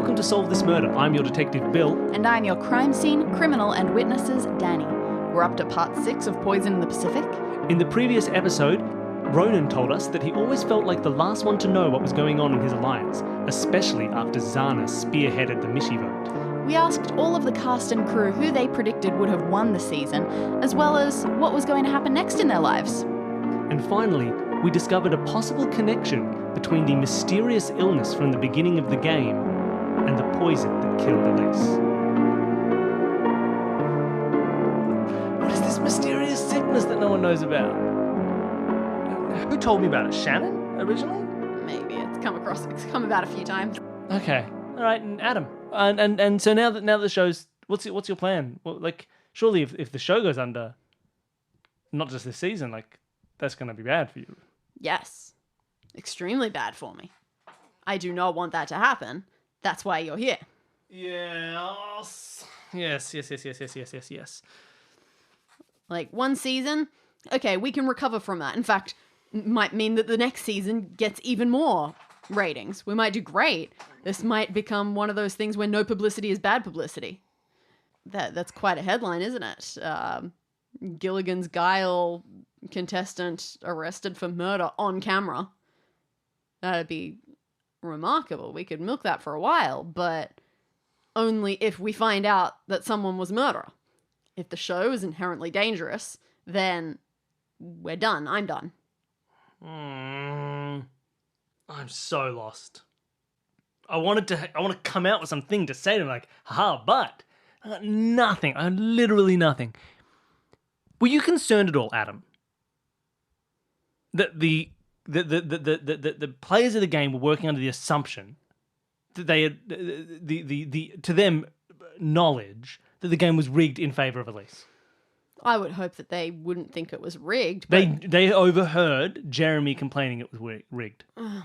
Welcome to Solve This Murder. I'm your detective, Bill. And I'm your crime scene, criminal and witnesses, Dani. We're up to part 6 of Poison in the Pacific. In the previous episode, Ronan told us that he always felt like the last one to know what was going on in his alliance, especially after Zana spearheaded the Mishi vote. We asked all of the cast and crew who they predicted would have won the season, as well as what was going to happen next in their lives. And finally, we discovered a possible connection between the mysterious illness from the beginning of the game and the poison that killed Elise. What is this mysterious sickness that no one knows about? Who told me about it? Shannon, originally? Maybe it's come about a few times. Okay, all right, and Adam, and so now that the show's, what's your plan? Well, like, surely if the show goes under, not just this season, like, that's going to be bad for you. Yes. Extremely bad for me. I do not want that to happen. That's why you're here. Yes. Yes. Like, one season, okay, we can recover from that. In fact, might mean that the next season gets even more ratings. We might do great. This might become one of those things where no publicity is bad publicity. That's quite a headline, isn't it? Gilligan's Guile contestant arrested for murder on camera. That'd be remarkable. We could milk that for a while, but only if we find out that someone was a murderer. If the show is inherently dangerous, then we're done. I'm done. I'm so lost. I want to come out with something to say to him, like, haha, but I got nothing. I got literally nothing. Were you concerned at all, Adam, that the players of the game were working under the assumption that they had the to them knowledge that the game was rigged in favor of Elise? I would hope that they wouldn't think it was rigged. But... They overheard Jeremy complaining it was rigged. Oh,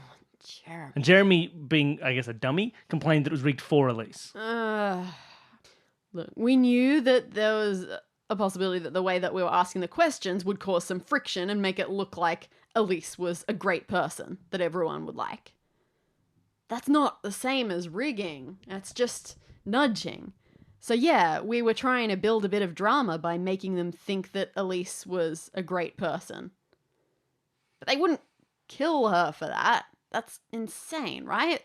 Jeremy. And Jeremy, being, I guess, a dummy, complained that it was rigged for Elise. Look, we knew that there was a possibility that the way that we were asking the questions would cause some friction and make it look like Elise was a great person that everyone would like. That's not the same as rigging. That's just nudging. So yeah, we were trying to build a bit of drama by making them think that Elise was a great person. But they wouldn't kill her for that. That's insane, right?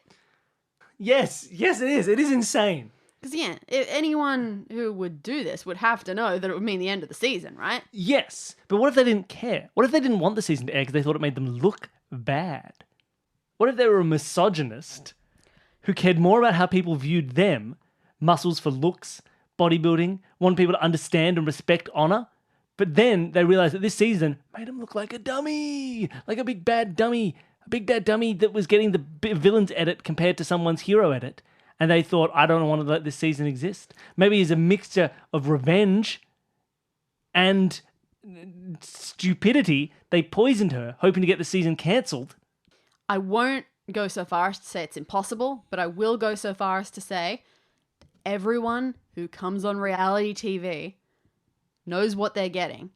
Yes, it is. It is insane. Because yeah, anyone who would do this would have to know that it would mean the end of the season, right? Yes, but what if they didn't care? What if they didn't want the season to air because they thought it made them look bad? What if they were a misogynist who cared more about how people viewed them, muscles for looks, bodybuilding, wanted people to understand and respect honor, but then they realized that this season made them look like a dummy, like a big bad dummy that was getting the villain's edit compared to someone's hero edit. And they thought, I don't want to let this season exist. Maybe it's a mixture of revenge and stupidity. They poisoned her, hoping to get the season cancelled. I won't go so far as to say it's impossible, but I will go so far as to say everyone who comes on reality TV knows what they're getting.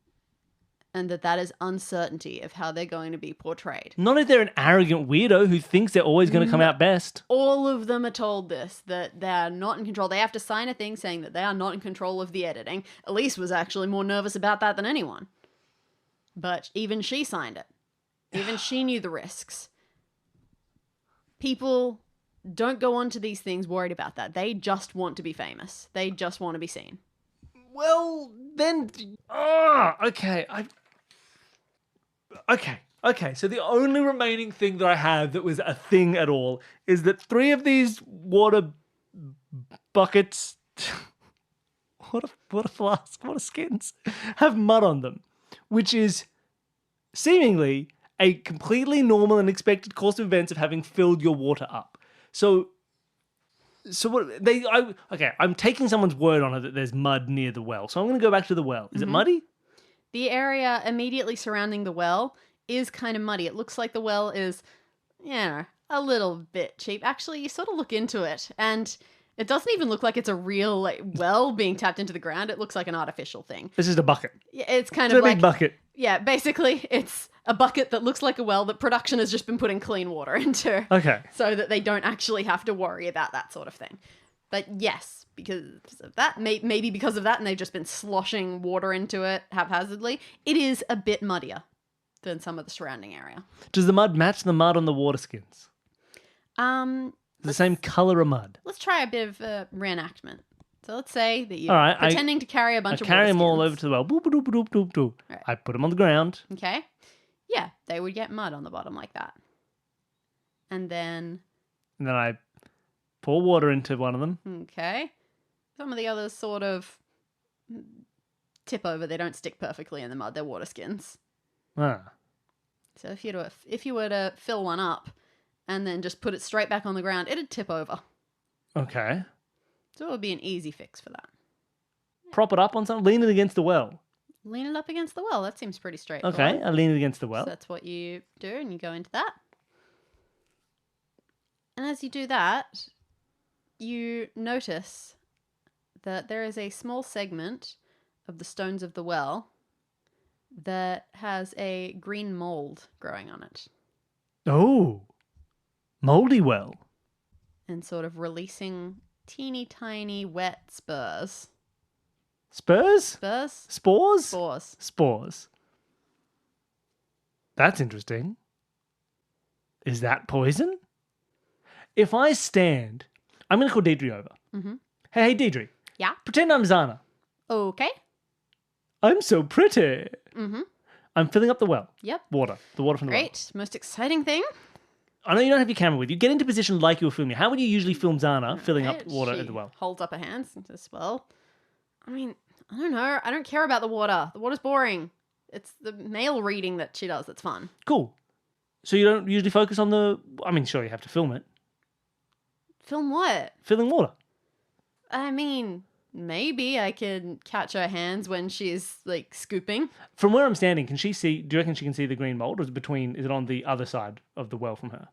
And that is uncertainty of how they're going to be portrayed. Not if they're an arrogant weirdo who thinks they're always going to come out best. All of them are told this, that they're not in control. They have to sign a thing saying that they are not in control of the editing. Elise was actually more nervous about that than anyone. But even she signed it. Even she knew the risks. People don't go on to these things worried about that. They just want to be famous. They just want to be seen. Well, then... okay. Okay, so the only remaining thing that I have that was a thing at all is that 3 of these water buckets, what a flask, what a skins, have mud on them, which is seemingly a completely normal and expected course of events of having filled your water up. So what I'm taking someone's word on it that there's mud near the well. So I'm going to go back to the well. Is it muddy? The area immediately surrounding the well is kind of muddy. It looks like the well is, a little bit cheap. Actually, you sort of look into it, and it doesn't even look like it's a real well being tapped into the ground. It looks like an artificial thing. It's just a bucket. Yeah, it's kind of like a big bucket. Yeah, basically, it's a bucket that looks like a well that production has just been putting clean water into. Okay. So that they don't actually have to worry about that sort of thing. But yes, because of that, maybe because of that, and they've just been sloshing water into it haphazardly, it is a bit muddier than some of the surrounding area. Does the mud match the mud on the water skins? Um, It's the same colour of mud. let's try a bit of reenactment. So let's say that you're All right, pretending to carry a bunch I of carry water them all skins. over to the well. Boop, boop, boop, boop, boop. Right. I put them on the ground. Okay. Yeah, they would get mud on the bottom like that. And then, And then I pour water into one of them. okay. Some of the others sort of tip over. They don't stick perfectly in the mud. They're water skins. Ah. So if you were to fill one up and then just put it straight back on the ground, it'd tip over. Okay. So it would be an easy fix for that. Prop it up on something. Lean it against the well. Lean it up against the well. That seems pretty straightforward. Okay. I lean it against the well. So that's what you do, and you go into that. And as you do that, you notice that there is a small segment of the stones of the well that has a green mold growing on it Oh. Mouldy well. and sort of releasing teeny tiny wet spurs. Spurs? Spurs? Spores? Spores. Spores. That's interesting. Is that poison? If I stand, I'm going to call Deidre over. Mm-hmm. Hey, Deidre. Yeah. Pretend I'm Zana. Okay. I'm so pretty. Mm-hmm. I'm filling up the well. Yep. Water. The water from the well. Great. Most exciting thing. I know you don't have your camera with you. Get into position like you were filming. How would you usually film Zana filling up Right, water she at the well? Holds up her hands and says, well, I mean, I don't know. I don't care about the water. The water's boring. It's the mail reading that she does that's fun. Cool. So you don't usually focus on the... I mean, sure, you have to film it. Film what? Filling water. I mean, maybe I could catch her hands when she's, like, scooping. From where I'm standing, can she see... Do you reckon she can see the green mold? Or is it between... Is it on the other side of the well from her?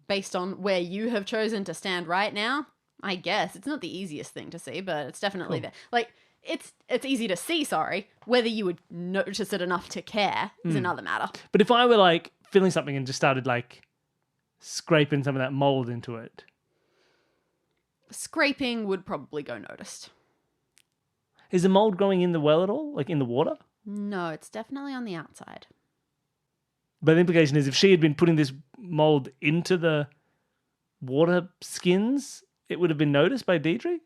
Based on where you have chosen to stand right now, I guess. It's not the easiest thing to see, but it's definitely there. Like, it's easy to see, sorry. Whether you would notice it enough to care is another matter. But if I were, like, filling something and just started, like, scraping some of that mold into it... Scraping would probably go noticed. Is the mold growing in the well at all? Like, in the water? No, it's definitely on the outside. But the implication is if she had been putting this mold into the water skins, it would have been noticed by Deidre?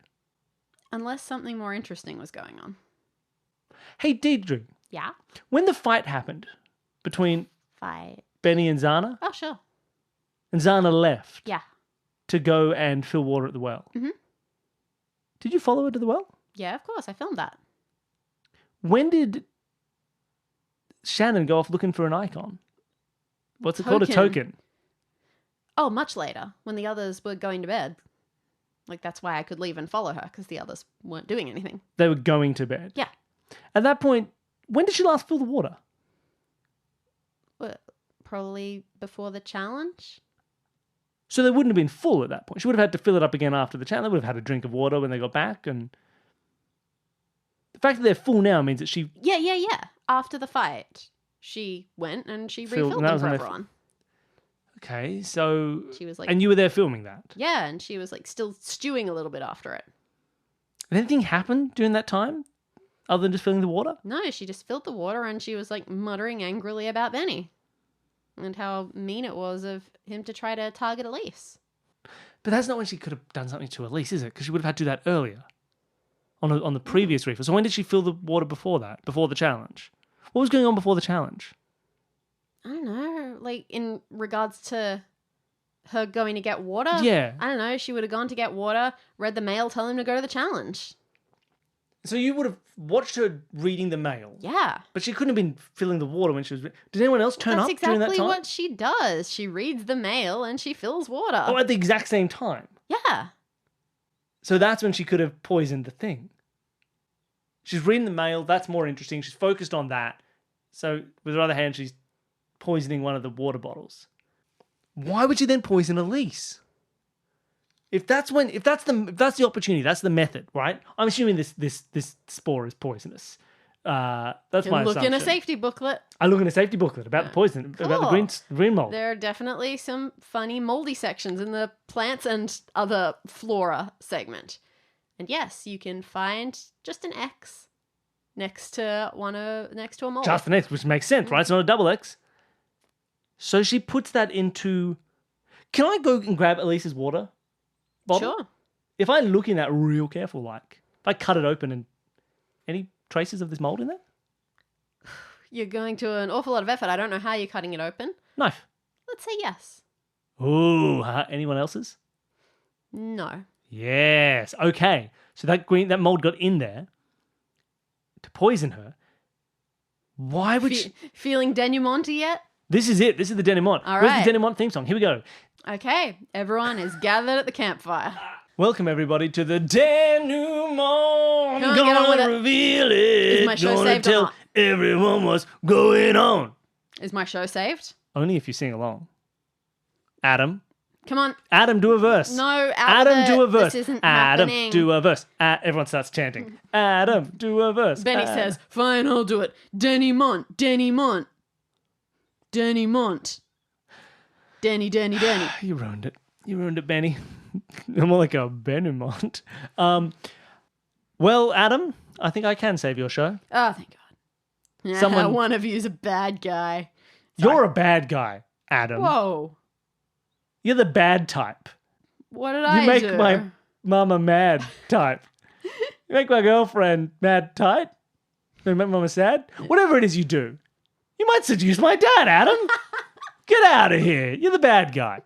Unless something more interesting was going on. Hey, Deidre, Yeah? when the fight happened between Fight. Benny and Zana, Oh, sure. and Zana left Yeah. to go and fill water at the well, did you follow her to the well? Yeah, of course. I filmed that. When did Shannon go off looking for an icon? What's it called? A token. Oh, much later, when the others were going to bed. Like, that's why I could leave and follow her, because the others weren't doing anything. They were going to bed. Yeah. At that point, when did she last fill the water? Well, probably before the challenge. So they wouldn't have been full at that point. She would have had to fill it up again after the challenge. They would have had a drink of water when they got back. And the fact that they're full now means that she... Yeah. After the fight, she went and she Filled- refilled that them was for when they everyone. Okay, so... She was like... And you were there filming that? Yeah, and she was like still stewing a little bit after it. Did anything happen during that time? Other than just filling the water? No, she just filled the water and she was like muttering angrily about Benny. And how mean it was of him to try to target Elise. But that's not when she could have done something to Elise, is it? Because she would have had to do that earlier. On the previous refill. So when did she fill the water before that? Before the challenge? What was going on before the challenge? I don't know, like in regards to her going to get water? Yeah. I don't know, she would have gone to get water, read the mail, tell him to go to the challenge. So you would have watched her reading the mail. Yeah. But she couldn't have been filling the water when she was... Did anyone else turn That's up during that exactly time? what she does. She reads the mail and she fills water. Oh, at the exact same time? Yeah. So that's when she could have poisoned the thing. She's reading the mail. That's more interesting. She's focused on that. So with her other hand, she's poisoning one of the water bottles. Why would she then poison Elise? If that's the opportunity, that's the method, right? I'm assuming this spore is poisonous. That's my Look assumption. in a safety booklet. I look in a safety booklet about the poison, about the Cool. green mold. There are definitely some funny moldy sections in the plants and other flora segment. And yes, you can find just an X next to a mold. Just an X, which makes sense, right? It's not a double X. So she puts that into... Can I go and grab Elise's water bottle? Sure. If I look in that real careful, like, if I cut it open and any traces of this mold in there? You're going to an awful lot of effort. I don't know how you're cutting it open. Knife. Let's say yes. Ooh, anyone else's? No. Yes. Okay. So that mold got in there to poison her. Why would she... Feeling denouement yet? This is it. This is the denouement. All Where's right. the denouement theme song? Here we go. Okay, everyone is gathered at the campfire. Welcome everybody to the denouement. Come on, get on with it. Reveal it. Is my show Gonna saved or tell not? everyone what's going on. Is my show saved? Only if you sing along. Adam. Come on. Adam, do a verse. No, Adam, do a verse. This isn't Adam, happening. do a verse. Everyone starts chanting. Adam, do a verse. Benny says, fine, I'll do it. Denouement, denouement. Denouement. Denny. You ruined it. You ruined it, Benny. I'm more like a Benimont. Well, Adam, I think I can save your show. Oh, thank God. Someone- One of you's a bad guy. You're a bad guy, Adam. Whoa. You're the bad type. What did You I make do? my mama mad type. You make my girlfriend mad tight. You make mama sad. Whatever it is you do. You might seduce my dad, Adam. Get out of here. You're the bad guy.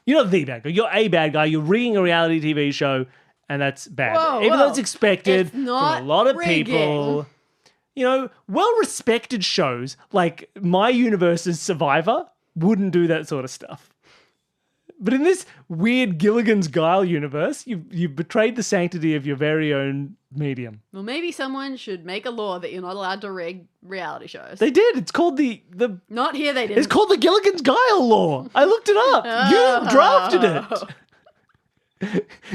You're not the bad guy. You're a bad guy. You're rigging a reality TV show, and that's bad. Whoa, Even though whoa. it's expected It's from not a lot of rigging. people. You know, well-respected shows like My Universe's Survivor wouldn't do that sort of stuff. But in this weird Gilligan's Guile universe, you've betrayed the sanctity of your very own medium. Well, maybe someone should make a law that you're not allowed to rig reality shows. They did. It's called the Not here, they didn't. It's called the Gilligan's Guile law. I looked it up. You drafted it.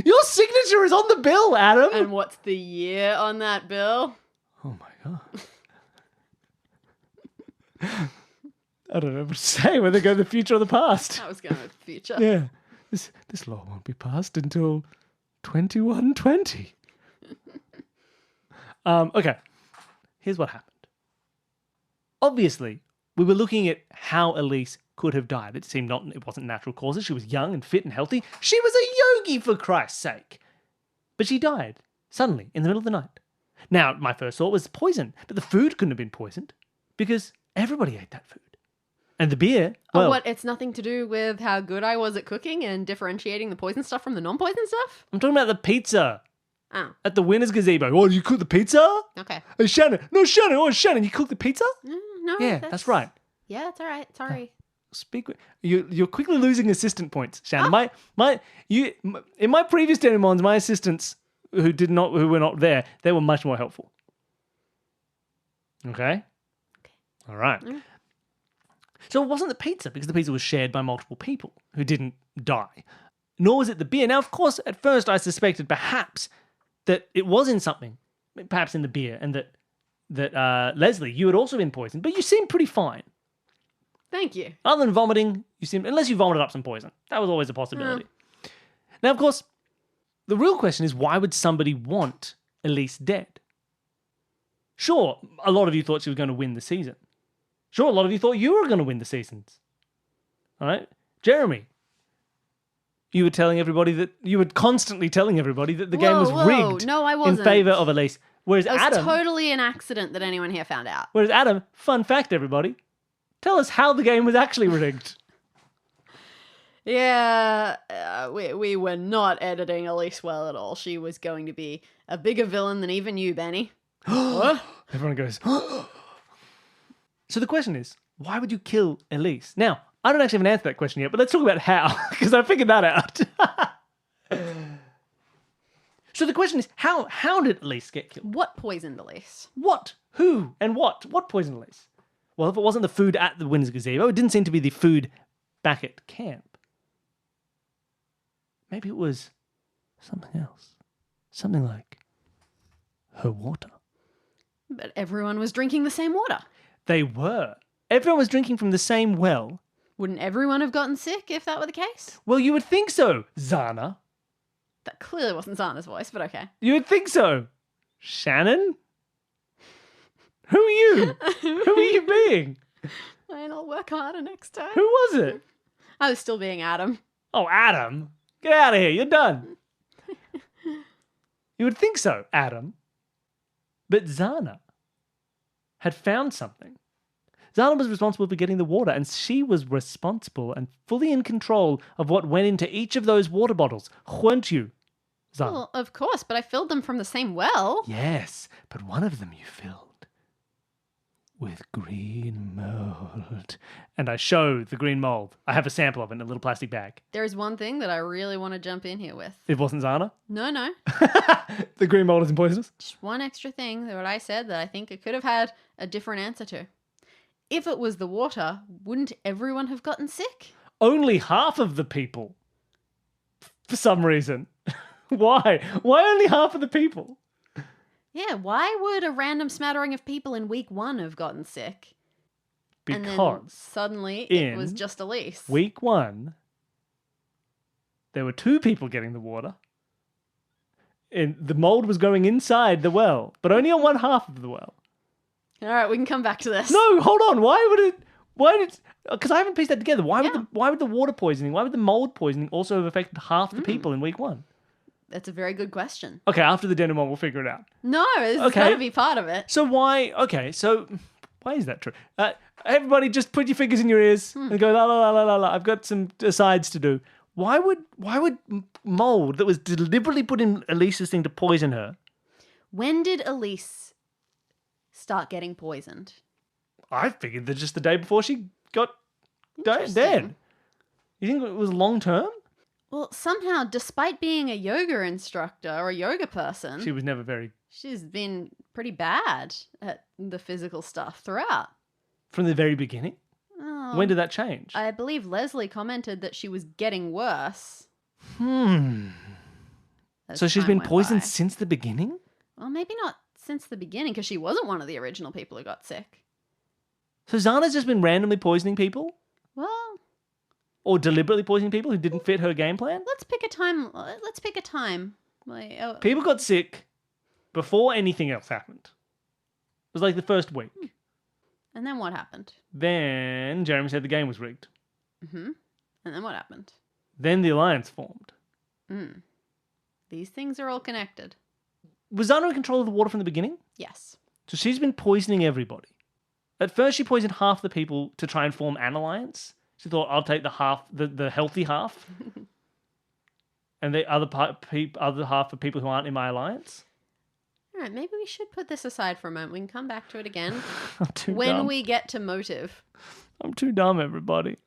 Your signature is on the bill, Adam. And what's the year on that bill? Oh my god. I don't know what to say, whether go the future or the past. I was going with the future. Yeah. This law won't be passed until 2120. Okay. Here's what happened. Obviously, we were looking at how Elise could have died. It wasn't natural causes. She was young and fit and healthy. She was a yogi, for Christ's sake. But she died suddenly in the middle of the night. Now, my first thought was poison, but the food couldn't have been poisoned because everybody ate that food. And the beer, well... Oh, what? It's nothing to do with how good I was at cooking and differentiating the poison stuff from the non-poison stuff? I'm talking about the pizza Oh, at the winner's gazebo. Oh, you cook the pizza? okay. Hey, Shannon. No, Shannon. Oh, Shannon, you cook the pizza? No, Yeah, that's right. Yeah, it's all right. Sorry. Speak. You're quickly losing assistant points, Shannon. In my previous denouements, my assistants who were not there, they were much more helpful. Okay. All right. So it wasn't the pizza because the pizza was shared by multiple people who didn't die. Nor was it the beer. Now, of course, at first I suspected perhaps that it was in something, perhaps in the beer, and that Leslie, you had also been poisoned, but you seemed pretty fine. Thank you. Other than vomiting, unless you vomited up some poison. That was always a possibility. Now, of course, the real question is, why would somebody want Elise dead? Sure, a lot of you thought she was going to win the season. Sure, a lot of you thought you were going to win the seasons. All right? Jeremy, you were constantly telling everybody that the game was rigged No, I wasn't. in favor of Elise. Whereas It was Adam, totally an accident that anyone here found out. fun fact, everybody, tell us how the game was actually rigged. Yeah, we were not editing Elise well at all. She was going to be a bigger villain than even you, Benny. What? Everyone goes, So the question is, why would you kill Elise? Now, I don't actually have an answer to that question yet, but let's talk about how, because I figured that out. So the question is, how did Elise get killed? What poisoned Elise? What? Who? And what? What poisoned Elise? Well, if it wasn't the food at the Winner's Gazebo, it didn't seem to be the food back at camp. Maybe it was something else. Something like her water. But everyone was drinking the same water. They were. Everyone was drinking from the same well. Wouldn't everyone have gotten sick if that were the case? Well, you would think so, Zana. That clearly wasn't Zana's voice, but okay. You would think so. Shannon? Who are you? Who are you being? Fine, I'll work harder next time. Who was it? I was still being Adam. Oh, Adam. Get out of here. You're done. You would think so, Adam. But Zana had found something. Zana was responsible for getting the water, and she was responsible and fully in control of what went into each of those water bottles, weren't you, Zana? Well, of course, but I filled them from the same well. Yes, but one of them you filled with green mold. And I show the green mold. I have a sample of it in a little plastic bag. There is one thing that I really want to jump in here with. It wasn't Zana? No. The green mold isn't poisonous? Just one extra thing that what I said that I think it could have had a different answer to. If it was the water, wouldn't everyone have gotten sick? Only half of the people. For some reason. Why? Why only half of the people? Yeah, why would a random smattering of people in week 1 have gotten sick? And then Because suddenly it was in just Elise. week 1, there were 2 people getting the water. And the mold was going inside the well, but only on one half of the well. All right, we can come back to this. No, hold on. Because I haven't pieced that together. Why would the water poisoning, why would the mold poisoning also have affected half the people in week 1? That's a very good question. Okay, after the denouement, we'll figure it out. No, this has got to be part of it. So why is that true? Everybody just put your fingers in your ears and go, la, la, la, la, la, la. I've got some asides to do. Why would mold that was deliberately put in Elise's thing to poison her? When did Elise start getting poisoned? I figured that just the day before she got dead. Interesting. You think it was long term? Well, somehow, despite being a yoga instructor or a yoga person, She was never very... she's been pretty bad at the physical stuff throughout. From the very beginning? Oh, When did that change? I believe Leslie commented that she was getting worse. So she's time been went poisoned by. since the beginning? Well, maybe not since the beginning, because she wasn't one of the original people who got sick. So Zana's just been randomly poisoning people? Well, Or deliberately poisoning people who didn't fit her game plan? let's pick a time. Let's pick a time. Like, People got sick before anything else happened. It was like the first week. and then what happened? Then Jeremy said the game was rigged. And then what happened? Then the alliance formed. These things are all connected. Was Zana in control of the water from the beginning? Yes. So she's been poisoning everybody. At first she poisoned half the people to try and form an alliance. She thought, I'll take the healthy half. And the other half for people who aren't in my alliance. All right, maybe we should put this aside for a moment. We can come back to it again I'm too when dumb. we get to motive. I'm too dumb, everybody.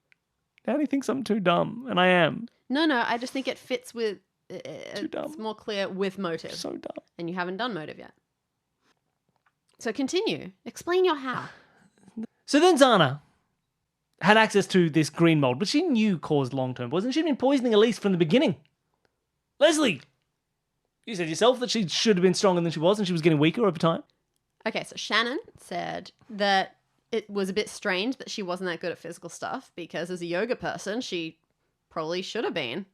Daddy thinks I'm too dumb, and I am. No, I just think it fits with... Too dumb. It's more clear with motive. So dumb. And you haven't done motive yet. So continue. Explain your how. So then Zana had access to this green mold, which she knew caused long-term poison. She'd been poisoning Elise from the beginning. Leslie, you said yourself that she should have been stronger than she was, and she was getting weaker over time. Okay, so Shannon said that it was a bit strange that she wasn't that good at physical stuff because as a yoga person, she probably should have been.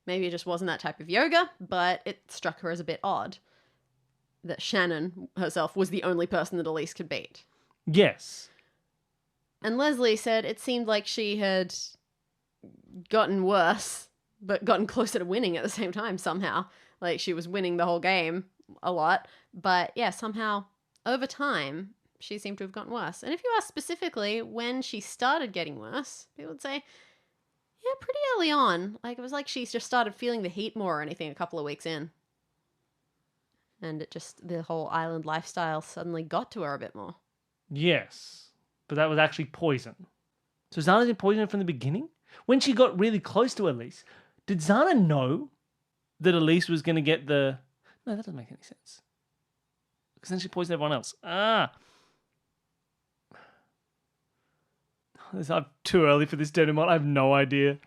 Maybe it just wasn't that type of yoga, but it struck her as a bit odd that Shannon herself was the only person that Elise could beat. Yes. And Leslie said it seemed like she had gotten worse, but gotten closer to winning at the same time somehow. Like she was winning the whole game a lot, but yeah, somehow over time she seemed to have gotten worse. And if you ask specifically when she started getting worse, people would say, yeah, pretty early on. Like it was like she just started feeling the heat more or anything a couple of weeks in. And it just, the whole island lifestyle suddenly got to her a bit more. Yes. But that was actually poison. So Zana did poison her from the beginning? When she got really close to Elise, did Zana know that Elise was going to get the... No, that doesn't make any sense. Because then she poisoned everyone else. I'm too early for this denouement. I have no idea.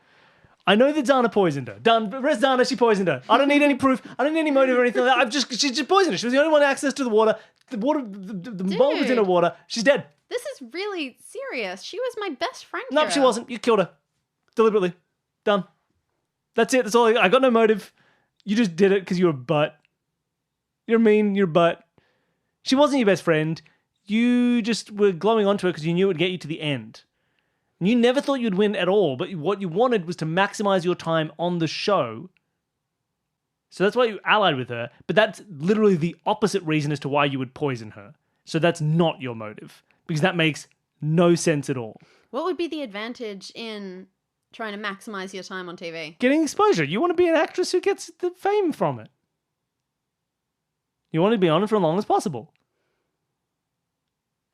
I know that Zana poisoned her. Done. Rest Zana, she poisoned her. I don't need any proof. I don't need any motive or anything like that. She just poisoned her. She was the only one with access to the water. The water, the bulb was in her water. She's dead. This is really serious. She was my best friend. Nope, she wasn't. You killed her. Deliberately. Done. That's it. That's all. I got no motive. You just did it because you're a butt. You're mean. You're a butt. She wasn't your best friend. You just were glowing onto her because you knew it would get you to the end. And you never thought you'd win at all, but what you wanted was to maximize your time on the show. So that's why you allied with her. But that's literally the opposite reason as to why you would poison her. So that's not your motive. Because that makes no sense at all. What would be the advantage in trying to maximize your time on TV? Getting exposure. You want to be an actress who gets the fame from it. You want to be on it for as long as possible.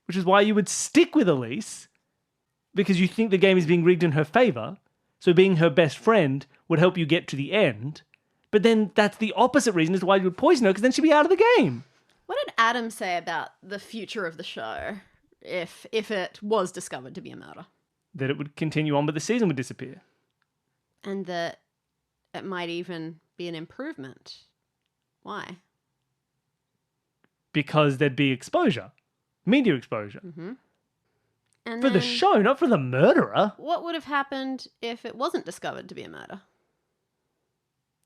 Which is why you would stick with Elise, because you think the game is being rigged in her favor. So being her best friend would help you get to the end. But then that's the opposite reason as to why you would poison her, because then she'd be out of the game. What did Adam say about the future of the show if it was discovered to be a murder? That it would continue on, but the season would disappear. And that it might even be an improvement. Why? Because there'd be exposure. Media exposure. Mm-hmm. And for the show, not for the murderer. What would have happened if it wasn't discovered to be a murder?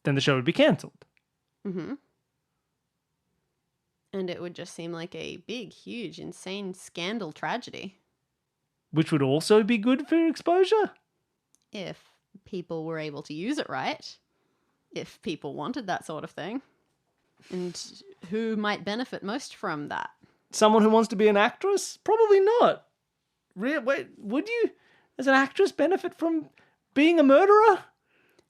Then the show would be cancelled. Mm-hmm. And it would just seem like a big, huge, insane scandal tragedy. Which would also be good for exposure? If people were able to use it right. If people wanted that sort of thing. And who might benefit most from that? Someone who wants to be an actress? Probably not. Wait, would you, as an actress, benefit from being a murderer?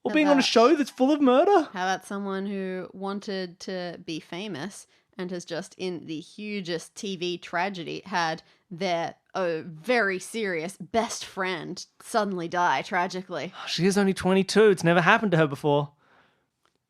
Or being on a show that's full of murder? How about someone who wanted to be famous and has just, in the hugest TV tragedy, had their very serious best friend suddenly die tragically? She is only 22. It's never happened to her before.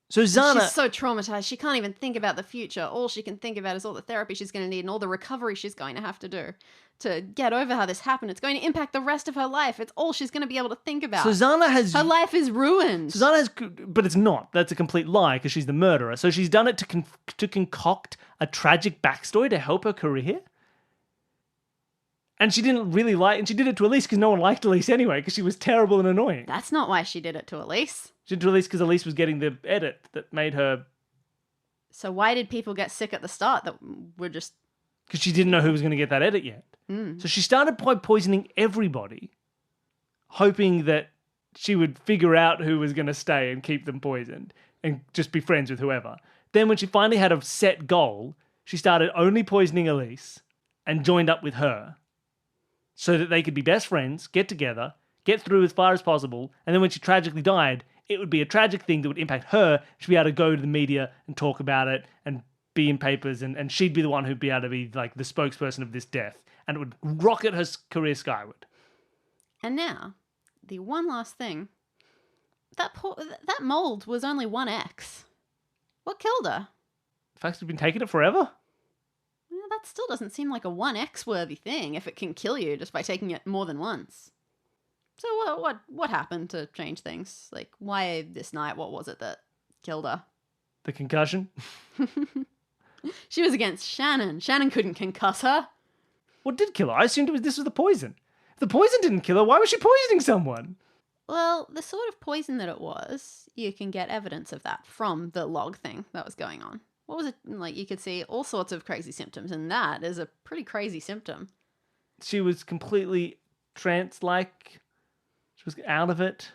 So Zana... She's so traumatized. She can't even think about the future. All she can think about is all the therapy she's going to need and all the recovery she's going to have to do to get over how this happened. It's going to impact the rest of her life. It's all she's going to be able to think about. So Zana has... Her life is ruined. So Zana has... But it's not. That's a complete lie because she's the murderer. So she's done it to concoct a tragic backstory to help her career? And she didn't really like... And she did it to Elise because no one liked Elise anyway because she was terrible and annoying. That's not why she did it to Elise. She did it to Elise because Elise was getting the edit that made her... So why did people get sick at the start that were just... Because she didn't know who was going to get that edit yet. Mm. So she started by poisoning everybody, hoping that she would figure out who was going to stay and keep them poisoned and just be friends with whoever. Then when she finally had a set goal, she started only poisoning Elise and joined up with her so that they could be best friends, get together, get through as far as possible, and then when she tragically died, it would be a tragic thing that would impact her. She'd be able to go to the media and talk about it and be in papers, and she'd be the one who'd be able to be like the spokesperson of this death, and it would rocket her career skyward. And now, the one last thing, that mold was only 1X. What killed her? The fact she's been taking it forever? Well, that still doesn't seem like a 1X worthy thing if it can kill you just by taking it more than once. So what happened to change things? Like, why this night? What was it that killed her? The concussion? She was against Shannon. Shannon couldn't concuss her. What did kill her? I assumed this was the poison. If the poison didn't kill her, why was she poisoning someone? Well, the sort of poison that it was, you can get evidence of that from the log thing that was going on. What was it? Like, you could see all sorts of crazy symptoms, and that is a pretty crazy symptom. She was completely trance-like. She was out of it.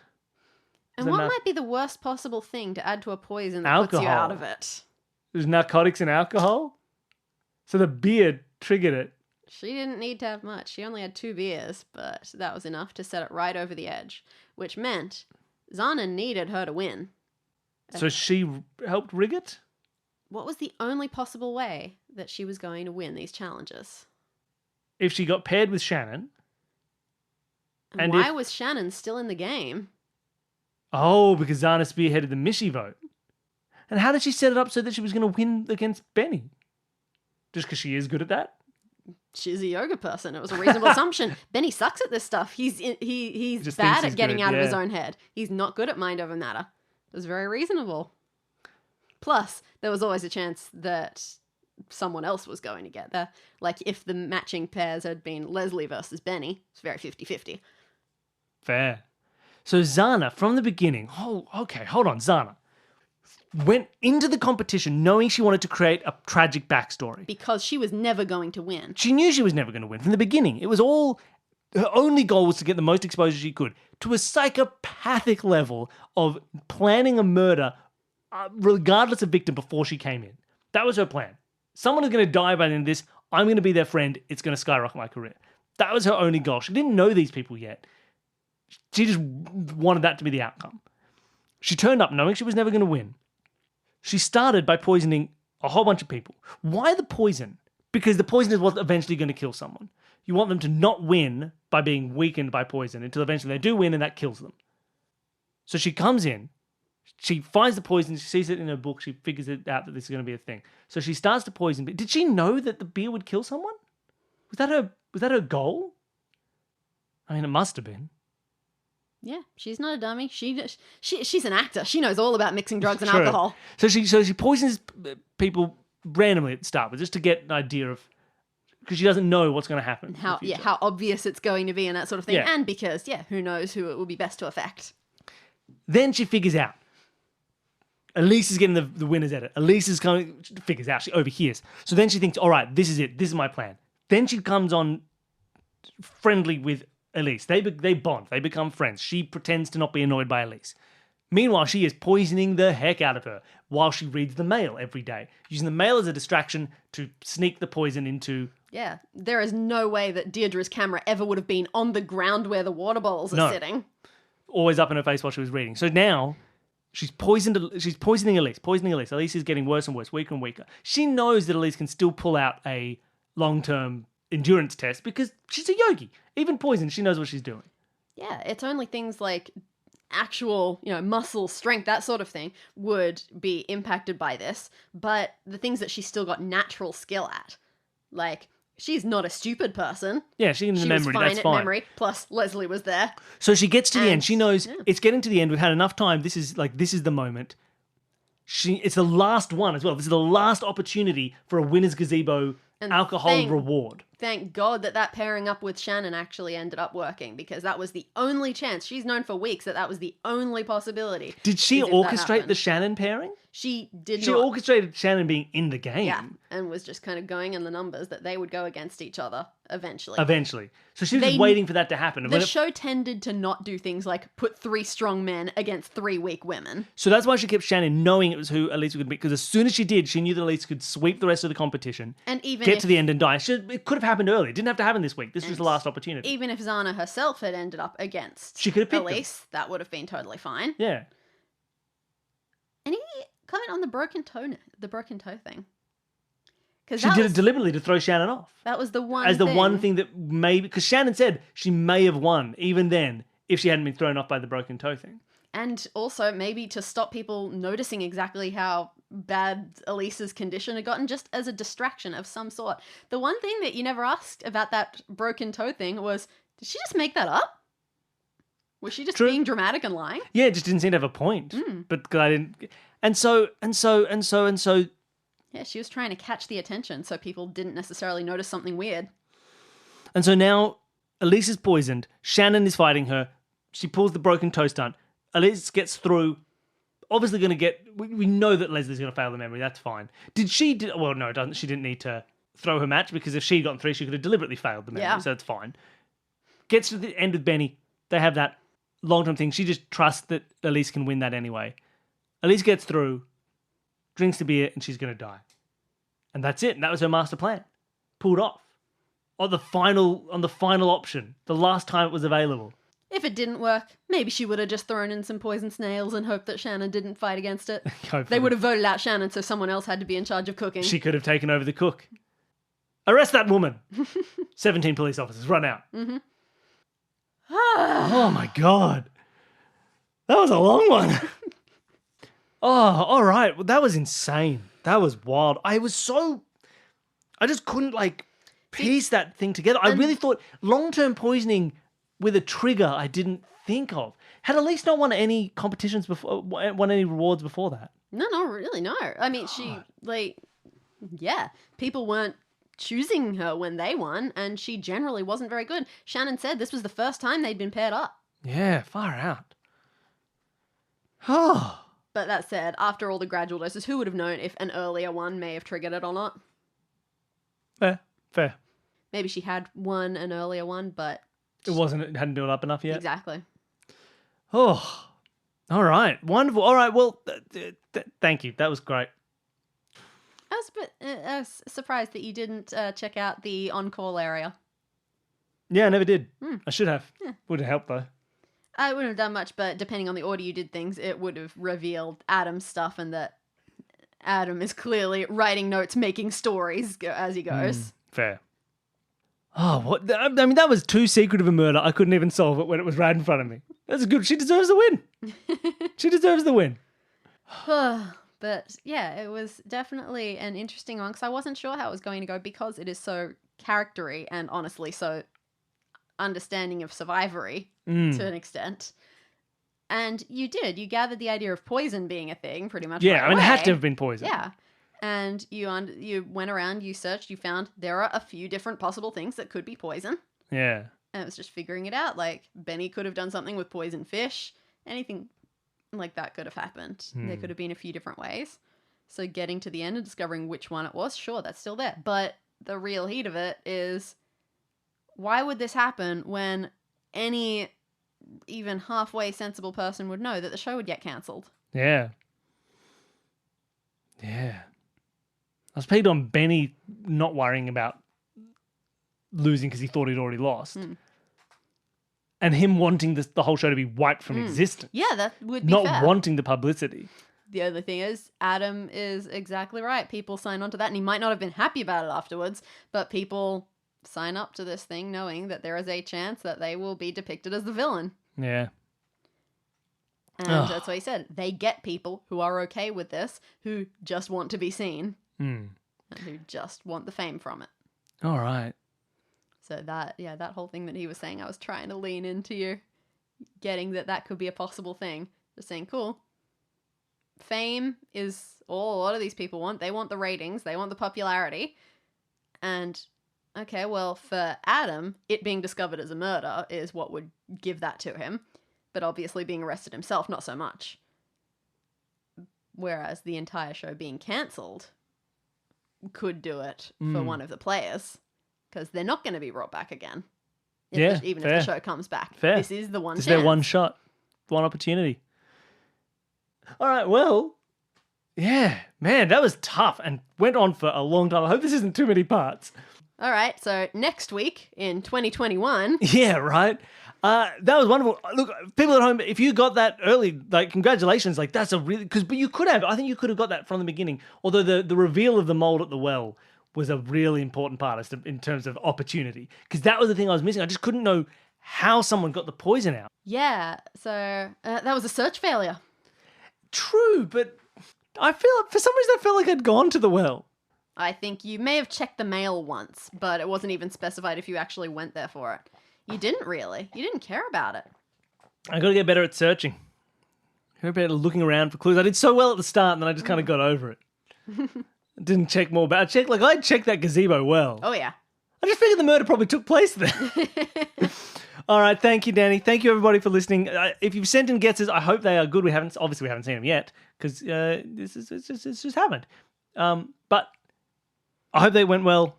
And what might be the worst possible thing to add to a poison that puts you out of it? There's narcotics and alcohol? So the beer triggered it. She didn't need to have much. She only had 2 beers, but that was enough to set it right over the edge, which meant Zana needed her to win. So she helped rig it? What was the only possible way that she was going to win these challenges? If she got paired with Shannon. And why was Shannon still in the game? Oh, because Zana spearheaded the Mishy vote. And how did she set it up so that she was going to win against Benny? Just because she is good at that? She's a yoga person. It was a reasonable assumption. Benny sucks at this stuff. He's bad at getting out of his own head. He's not good at mind over matter. It was very reasonable. Plus, there was always a chance that someone else was going to get there. Like, if the matching pairs had been Leslie versus Benny, it's very 50-50. Fair. So Zana, from the beginning, hold on, Zana went into the competition knowing she wanted to create a tragic backstory. Because she was never going to win. She knew she was never going to win from the beginning. It was all, her only goal was to get the most exposure she could to a psychopathic level of planning a murder regardless of victim before she came in. That was her plan. Someone is going to die by the end of this. I'm going to be their friend. It's going to skyrocket my career. That was her only goal. She didn't know these people yet. She just wanted that to be the outcome. She turned up knowing she was never going to win. She started by poisoning a whole bunch of people. Why the poison? Because the poison is what's eventually going to kill someone. You want them to not win by being weakened by poison until eventually they do win and that kills them. So she comes in, she finds the poison, she sees it in her book, she figures it out that this is going to be a thing. So she starts to poison. Did she know that the beer would kill someone? Was that her goal? I mean, it must have been. Yeah, she's not a dummy. She's an actor. She knows all about mixing drugs and True. alcohol. So she poisons people randomly at the start, but just to get an idea of, because she doesn't know what's going to happen. How obvious it's going to be and that sort of thing. Yeah. And because, who knows who it will be best to affect. Then she figures out. Elise is getting the winner's edit. Elise is coming, she figures out, she overhears. So then she thinks, all right, this is it. This is my plan. Then she comes on friendly with Elise. They bond. They become friends. She pretends to not be annoyed by Elise. Meanwhile, she is poisoning the heck out of her while she reads the mail every day, using the mail as a distraction to sneak the poison into... Yeah, there is no way that Deirdre's camera ever would have been on the ground where the water bottles are sitting. Always up in her face while she was reading. So now she's poisoning Elise. Elise is getting worse and worse, weaker and weaker. She knows that Elise can still pull out a long-term endurance test because she's a yogi. Even poison, she knows what she's doing. Yeah, it's only things like actual, muscle strength, that sort of thing, would be impacted by this. But the things that she's still got natural skill at, like, she's not a stupid person. Yeah, she can memory, was fine that's at fine. memory, plus Leslie was there. So she gets to the end. She knows it's getting to the end. We've had enough time. This is the moment. It's the last one as well. This is the last opportunity for a winner's gazebo And alcohol reward. Thank God that pairing up with Shannon actually ended up working, because that was the only chance. She's known for weeks that was the only possibility. Did she orchestrate the Shannon pairing? She did She not. orchestrated Shannon being in the game. Yeah, and was just kind of going in the numbers that they would go against each other eventually. So she was just waiting for that to happen. The show tended to not do things like put 3 strong men against 3 weak women. So that's why she kept Shannon knowing it was who Elise would be, because as soon as she did, she knew that Elise could sweep the rest of the competition, and even get to the end and die. It could have happened early. It didn't have to happen this week. This was the last opportunity. Even if Zana herself had ended up against she could have picked Elise, that would have been totally fine. Yeah. Any comment on the broken toe thing? She did it deliberately to throw Shannon off. That was the one As the one thing that maybe... Because Shannon said she may have won, even then, if she hadn't been thrown off by the broken toe thing. And also maybe to stop people noticing exactly how bad Elise's condition had gotten, just as a distraction of some sort. The one thing that you never asked about that broken toe thing was, did she just make that up? Was she just being dramatic and lying? Yeah, it just didn't seem to have a point. But I didn't... And so... Yeah, she was trying to catch the attention so people didn't necessarily notice something weird. And so now Elise is poisoned. Shannon is fighting her. She pulls the broken toe stunt. Elise gets through. Obviously going to get... We know that Leslie's going to fail the memory. That's fine. Well, no, it doesn't. She didn't need to throw her match, because if she'd gotten 3, she could have deliberately failed the memory. Yeah. So that's fine. Gets to the end with Benny. They have that long-term thing. She just trusts that Elise can win that anyway. Elise gets through, drinks the beer, and she's going to die. And that's it. And that was her master plan. Pulled off. On the final option. The last time it was available. If it didn't work, maybe she would have just thrown in some poison snails and hoped that Shannon didn't fight against it. They would have voted out Shannon, so someone else had to be in charge of cooking. She could have taken over the cook. Arrest that woman. 17 police officers. Run out. Mm-hmm. Oh my God. That was a long one. Oh, all right. Well, that was insane. That was wild. I just couldn't piece that thing together. I really thought long-term poisoning with a trigger I didn't think of. Had Elise not won any competitions before, won any rewards before that? No, really, no. I mean, she, Yeah, people weren't choosing her when they won, and she generally wasn't very good. Shannon said this was the first time they'd been paired up. Yeah, far out. Oh. But that said, after all the gradual doses, who would have known if an earlier one may have triggered it or not? Fair. Maybe she had won an earlier one, but... It hadn't built up enough yet? Exactly. Oh, all right. Wonderful. All right, well, thank you. That was great. I was a bit surprised that you didn't check out the on-call area. Yeah, I never did. I should have. Yeah. Would have helped, though. I wouldn't have done much, but depending on the order you did things, it would have revealed Adam's stuff and that Adam is clearly writing notes, making stories as he goes. Fair. Oh, what? I mean, that was too secret of a murder. I couldn't even solve it when it was right in front of me. That's good. She deserves the win. She deserves the win. But yeah, it was definitely an interesting one because I wasn't sure how it was going to go because it is so charactery and honestly so understanding of survivory to an extent. And you gathered the idea of poison being a thing pretty much. Yeah, right I mean, away. it had to have been poison. Yeah. And you went around, you searched, you found there are a few different possible things that could be poison. Yeah. And it was just figuring it out. Like, Benny could have done something with poison fish. Anything like that could have happened. There could have been a few different ways. So getting to the end and discovering which one it was, sure, that's still there. But the real heat of it is, why would this happen when any even halfway sensible person would know that the show would get cancelled? Yeah. Yeah. I was pegged on Benny not worrying about losing because he thought he'd already lost. And him wanting the whole show to be wiped from existence. Yeah, that would be not fair. wanting the publicity. The other thing is, Adam is exactly right. People sign on to that, and he might not have been happy about it afterwards, but people sign up to this thing knowing that there is a chance that they will be depicted as the villain. Yeah. And that's what he said. They get people who are okay with this, who just want to be seen, and who just want the fame from it. All right. So that whole thing that he was saying, I was trying to lean into you, getting that could be a possible thing. Just saying, cool. Fame is all a lot of these people want. They want the ratings. They want the popularity. And, okay, well, for Adam, it being discovered as a murder is what would give that to him. But obviously being arrested himself, not so much. Whereas the entire show being cancelled could do it for one of the players. Because they're not going to be brought back again. Even if the show comes back. Fair. This is the one This chance. is their one shot. One opportunity. All right, well, yeah, man, that was tough and went on for a long time. I hope this isn't too many parts. All right, so next week in 2021. Yeah, right. That was wonderful. Look, people at home, if you got that early, like, congratulations. Like, that's a really... But you could have. I think you could have got that from the beginning. Although the reveal of the mold at the well was a really important part in terms of opportunity. Because that was the thing I was missing. I just couldn't know how someone got the poison out. Yeah, so that was a search failure. True, but I feel... For some reason, I felt like I'd gone to the well. I think you may have checked the mail once, but it wasn't even specified if you actually went there for it. You didn't really. You didn't care about it. I got to get better at searching. Get better at looking around for clues. I did so well at the start, and then I just kind of got over it. Didn't check more, but I checked that gazebo well. Oh, yeah. I just figured the murder probably took place there. All right, thank you, Dani. Thank you, everybody, for listening. If you've sent in guesses, I hope they are good. We haven't seen them yet because it's just happened. But I hope they went well.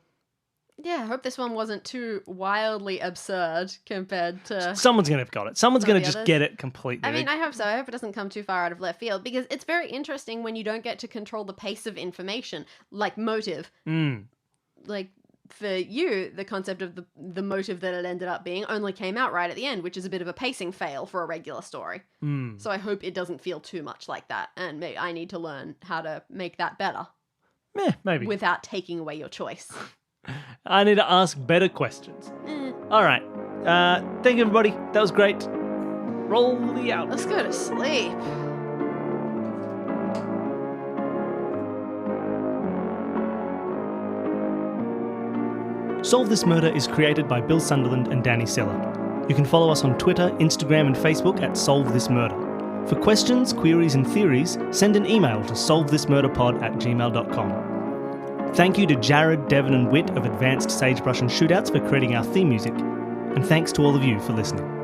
Yeah, I hope this one wasn't too wildly absurd compared to... Someone's going to have got it. Someone's going to just others. get it completely. I mean, I hope so. I hope it doesn't come too far out of left field because it's very interesting when you don't get to control the pace of information, like motive. Like, for you, the concept of the motive that it ended up being only came out right at the end, which is a bit of a pacing fail for a regular story. So I hope it doesn't feel too much like that, and maybe I need to learn how to make that better. Maybe. Without taking away your choice. I need to ask better questions. All right. Thank you, everybody. That was great. Roll the out. Let's go to sleep. Solve This Murder is created by Bill Sunderland and Dani Siller. You can follow us on Twitter, Instagram, and Facebook at Solve This Murder. For questions, queries, and theories, send an email to solvethismurderpod@gmail.com. Thank you to Jared, Devon and Whit of Advanced Sagebrush and Shootouts for creating our theme music. And thanks to all of you for listening.